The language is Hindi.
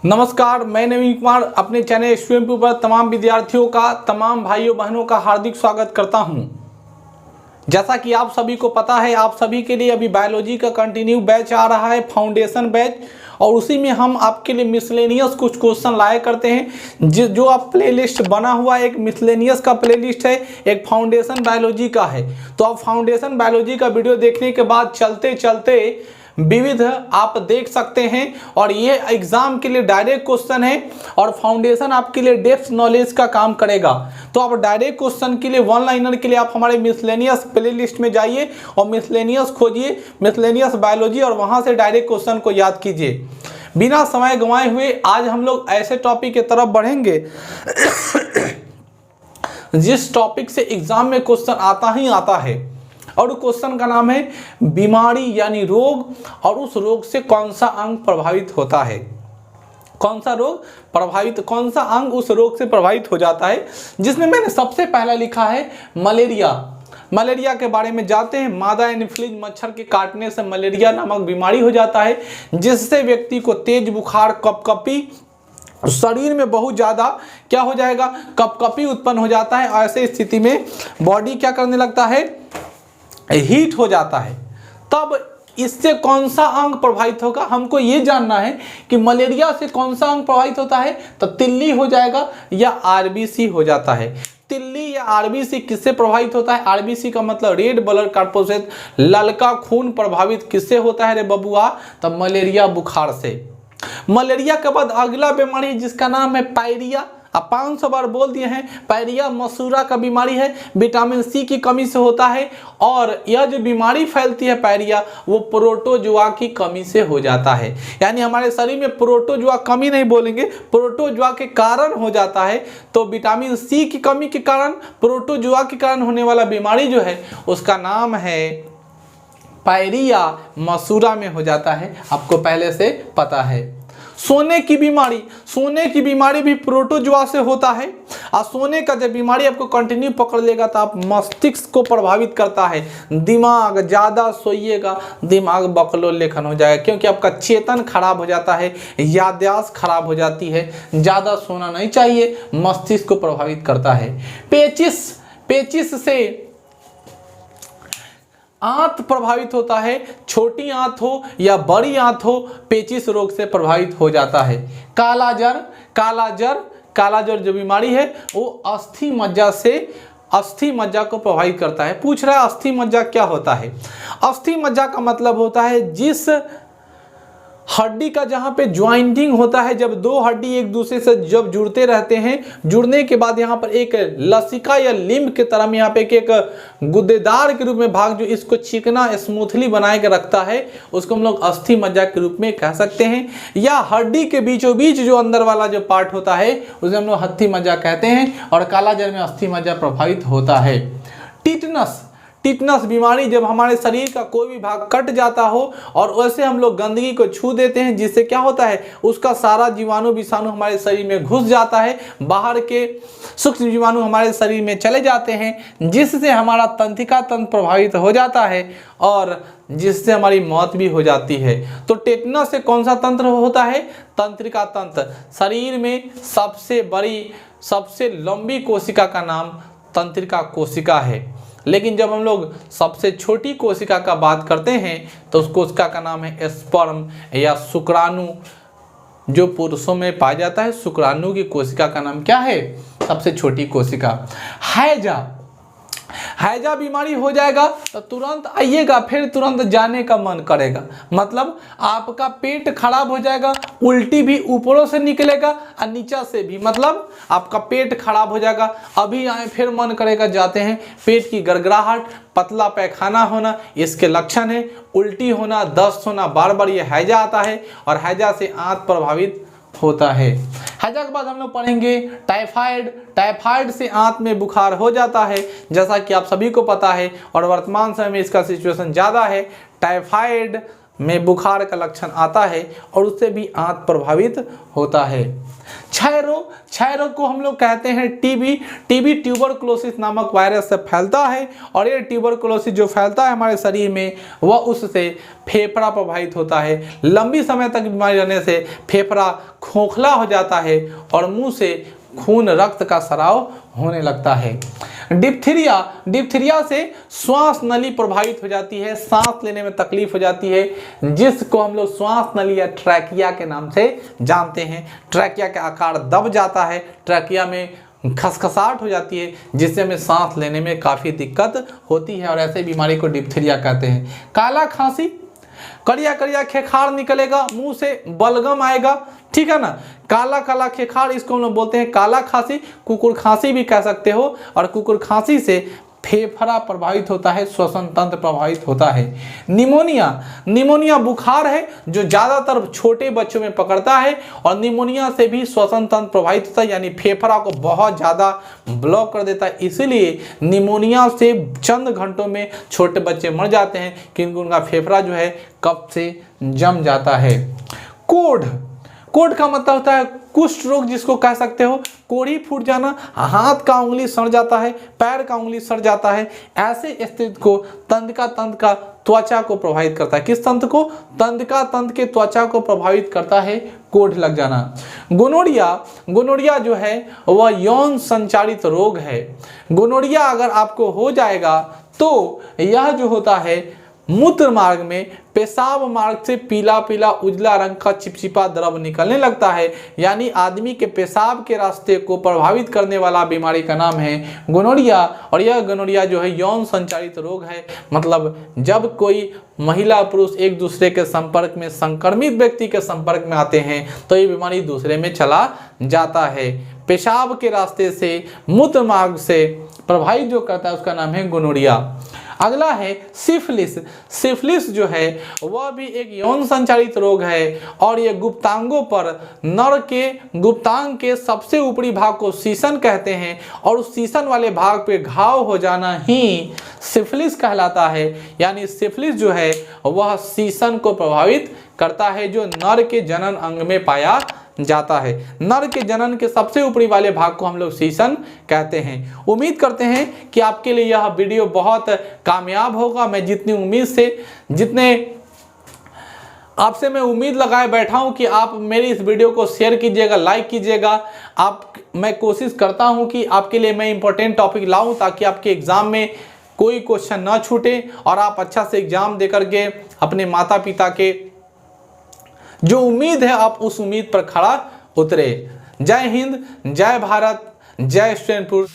नमस्कार, मैं नवीन कुमार अपने चैनल स्वयं पर तमाम विद्यार्थियों का, तमाम भाइयों बहनों का हार्दिक स्वागत करता हूं। जैसा कि आप सभी को पता है, आप सभी के लिए अभी बायोलॉजी का कंटिन्यू बैच आ रहा है, फाउंडेशन बैच, और उसी में हम आपके लिए मिसलेनियस कुछ क्वेश्चन लाया करते हैं। जो आप प्लेलिस्ट बना हुआ एक मिसलेनियस का प्लेलिस्ट है, एक फाउंडेशन बायोलॉजी का है। तो आप फाउंडेशन बायोलॉजी का वीडियो देखने के बाद चलते चलते विविध आप देख सकते हैं, और ये एग्जाम के लिए डायरेक्ट क्वेश्चन है और फाउंडेशन आपके लिए डेप्थ नॉलेज का काम करेगा। तो आप डायरेक्ट क्वेश्चन के लिए, वन लाइनर के लिए आप हमारे मिसलेनियस प्लेलिस्ट में जाइए और मिसलेनियस खोजिए, मिसलेनियस बायोलॉजी, और वहां से डायरेक्ट क्वेश्चन को याद कीजिए। बिना समय गंवाए हुए आज हम लोग ऐसे टॉपिक की तरफ बढ़ेंगे जिस टॉपिक से एग्जाम में क्वेश्चन आता ही आता है, और क्वेश्चन का नाम है बीमारी यानी रोग, और उस रोग से कौन सा अंग प्रभावित होता है। कौन सा रोग प्रभावित, कौन सा अंग उस रोग से प्रभावित हो जाता है, जिसमें मैंने सबसे पहला लिखा है मलेरिया। मलेरिया के बारे में जानते हैं। मादा एनोफिलीज मच्छर के काटने से मलेरिया नामक बीमारी हो जाता है, जिससे व्यक्ति को तेज बुखार, कपकपी, शरीर में बहुत ज़्यादा क्या हो जाएगा, कपकपी उत्पन्न हो जाता है। ऐसे स्थिति में बॉडी क्या करने लगता है, हीट हो जाता है। तब इससे कौन सा अंग प्रभावित होगा, हमको ये जानना है कि मलेरिया से कौन सा अंग प्रभावित होता है। तो तिल्ली हो जाएगा या आरबीसी हो जाता है। तिल्ली या आरबीसी किससे प्रभावित होता है? आरबीसी का मतलब रेड ब्लड कॉर्पस्कल्स, ललका खून प्रभावित किससे होता है रे बबुआ? तो मलेरिया बुखार से। मलेरिया के बाद अगला बीमारी जिसका नाम है पायरिया। आप 500 बार बोल दिए हैं, पायरिया मसूरा का बीमारी है, विटामिन सी की कमी से होता है। और यह जो बीमारी फैलती है पायरिया, वो प्रोटोजुआ की कमी से हो जाता है। यानी हमारे शरीर में प्रोटोजुआ, कमी नहीं बोलेंगे, प्रोटोजुआ के कारण हो जाता है। तो विटामिन सी की कमी के कारण, प्रोटोजुआ के कारण होने वाला बीमारी जो है उसका नाम है पायरिया, मसूरा में हो जाता है। आपको पहले से पता है। सोने की बीमारी, सोने की बीमारी भी प्रोटोजुआ से होता है। और सोने का जब बीमारी आपको कंटिन्यू पकड़ लेगा तो आप मस्तिष्क को प्रभावित करता है। दिमाग, ज़्यादा सोइएगा दिमाग बकलो लेखन हो जाएगा, क्योंकि आपका चेतन खराब हो जाता है, याददाश्त खराब हो जाती है। ज़्यादा सोना नहीं चाहिए, मस्तिष्क को प्रभावित करता है। पेचिस, पेचिस से आंत प्रभावित होता है। छोटी आंत हो या बड़ी आंत हो, पेचिस रोग से प्रभावित हो जाता है। कालाजर, कालाजर, कालाजर जो बीमारी है वो अस्थि मज्जा से, अस्थि मज्जा को प्रभावित करता है। पूछ रहा है अस्थि मज्जा क्या होता है? अस्थि मज्जा का मतलब होता है जिस हड्डी का जहाँ पे ज्वाइंटिंग होता है, जब दो हड्डी एक दूसरे से जब जुड़ते रहते हैं, जुड़ने के बाद यहाँ पर एक लसिका या लिम्ब के तरह में यहाँ पे एक गुद्देदार के रूप में भाग जो इसको चिकना स्मूथली बनाए के रखता है, उसको हम लोग अस्थि मज्जा के रूप में कह सकते हैं। या हड्डी के बीचों बीच जो अंदर वाला जो पार्ट होता है उसे हम लोग हथी मज्जा कहते हैं। और कालाजर में अस्थि मज्जा प्रभावित होता है। टिटनस, टिटनस बीमारी जब हमारे शरीर का कोई भी भाग कट जाता हो और वैसे हम लोग गंदगी को छू देते हैं, जिससे क्या होता है, उसका सारा जीवाणु विषाणु हमारे शरीर में घुस जाता है, बाहर के सूक्ष्म जीवाणु हमारे शरीर में चले जाते हैं, जिससे हमारा तंत्रिका तंत्र प्रभावित हो जाता है और जिससे हमारी मौत भी हो जाती है। तो टेटनस से कौन सा तंत्र होता है? तंत्रिका तंत्र। शरीर में सबसे बड़ी, सबसे लंबी कोशिका का नाम तंत्रिका कोशिका है। लेकिन जब हम लोग सबसे छोटी कोशिका का बात करते हैं तो उस कोशिका का नाम है स्पर्म या शुक्राणु, जो पुरुषों में पाया जाता है। शुक्राणु की कोशिका का नाम क्या है? सबसे छोटी कोशिका। हैजा, हैजा बीमारी हो जाएगा तो तुरंत आइएगा, फिर तुरंत जाने का मन करेगा। मतलब आपका पेट खराब हो जाएगा, उल्टी भी ऊपरों से निकलेगा और नीचा से भी, मतलब आपका पेट खराब हो जाएगा, अभी आए फिर मन करेगा जाते हैं। पेट की गड़गड़ाहट, पतला पैखाना होना इसके लक्षण है। उल्टी होना, दस्त होना, बार बार ये हैजा आता है और हैजा से आंत प्रभावित होता है। हैजा के बाद हम लोग पढ़ेंगे टाइफाइड। टाइफाइड से आंत में बुखार हो जाता है, जैसा कि आप सभी को पता है, और वर्तमान समय में इसका सिचुएशन ज़्यादा है। टाइफाइड में बुखार का लक्षण आता है और उससे भी आंत प्रभावित होता है। क्षय रोग को हम लोग कहते हैं टीबी। टीबी ट्यूबरकुलोसिस नामक वायरस से फैलता है और ये ट्यूबरकुलोसिस जो फैलता है हमारे शरीर में वह उससे फेफड़ा प्रभावित होता है। लंबी समय तक बीमारी रहने से फेफड़ा खोखला हो जाता है और मुंह से खून रक्त का स्राव होने लगता है। डिप्थीरिया से श्वास नली प्रभावित हो जाती है, सांस लेने में तकलीफ हो जाती है, जिसको हम लोग श्वास नली या ट्रैकिया के नाम से जानते हैं। ट्रैकिया का आकार दब जाता है, ट्रैकिया में खसखसाहट हो जाती है, जिससे हमें सांस लेने में काफ़ी दिक्कत होती है और ऐसे बीमारी को डिप्थीरिया कहते हैं। काला खांसी, कड़िया कड़िया खेखार निकलेगा, मुंह से बलगम आएगा, ठीक है ना। काला काला खेखार, इसको हम लोग बोलते हैं काला खांसी, कुकुर खांसी भी कह सकते हो। और कुकुर खांसी से फेफड़ा प्रभावित होता है, श्वसन तंत्र प्रभावित होता है। निमोनिया बुखार है जो ज़्यादातर छोटे बच्चों में पकड़ता है और निमोनिया से भी श्वसन तंत्र प्रभावित होता है, यानी फेफड़ा को बहुत ज़्यादा ब्लॉक कर देता है। इसीलिए निमोनिया से चंद घंटों में छोटे बच्चे मर जाते हैं क्योंकि उनका फेफड़ा जो है कफ से जम जाता है। कोढ़ का मतलब होता है कुष्ठ रोग, जिसको कह सकते हो कोढ़ी फूट जाना, हाथ का उंगली सड़ जाता है, पैर का उंगली सड़ जाता है। ऐसे स्थिति को तंत्रिका तंत्र का त्वचा को प्रभावित करता है। किस तंत्र को? तंत्रिका तंत्र के त्वचा को प्रभावित करता है कोढ़ लग जाना। गोनोरिया जो है वह यौन संचारित रोग है। गोनोरिया अगर आपको हो जाएगा तो यह जो होता है मूत्र मार्ग में, पेशाब मार्ग से पीला पीला उजला रंग का चिपचिपा द्रव निकलने लगता है, यानी आदमी के पेशाब के रास्ते को प्रभावित करने वाला बीमारी का नाम है गोनोरिया। और यह गोनोरिया जो है यौन संचारित रोग है, मतलब जब कोई महिला पुरुष एक दूसरे के संपर्क में, संक्रमित व्यक्ति के संपर्क में आते हैं तो ये बीमारी दूसरे में चला जाता है। पेशाब के रास्ते से, मूत्र मार्ग से प्रभावित जो करता है उसका नाम है गोनोरिया। अगला है सिफिलिस। सिफिलिस जो है वह भी एक यौन संचारित रोग है और ये गुप्तांगों पर, नर के गुप्तांग के सबसे ऊपरी भाग को सीसन कहते हैं और उस सीसन वाले भाग पे घाव हो जाना ही सिफिलिस कहलाता है। यानी सिफिलिस जो है वह सीसन को प्रभावित करता है जो नर के जनन अंग में पाया जाता है। नर के जनन के सबसे ऊपरी वाले भाग को हम लोग सीसन कहते हैं। उम्मीद करते हैं कि आपके लिए यह वीडियो बहुत कामयाब होगा। मैं जितने आपसे मैं उम्मीद लगाए बैठा हूं कि आप मेरी इस वीडियो को शेयर कीजिएगा, लाइक कीजिएगा। मैं कोशिश करता हूं कि आपके लिए मैं इंपॉर्टेंट टॉपिक लाऊं ताकि आपके एग्जाम में कोई क्वेश्चन ना छूटे और आप अच्छा से एग्जाम दे करके अपने माता पिता के जो उम्मीद है आप उस उम्मीद पर खड़ा उतरे। जय हिंद, जय भारत, जय स्टूडेंट।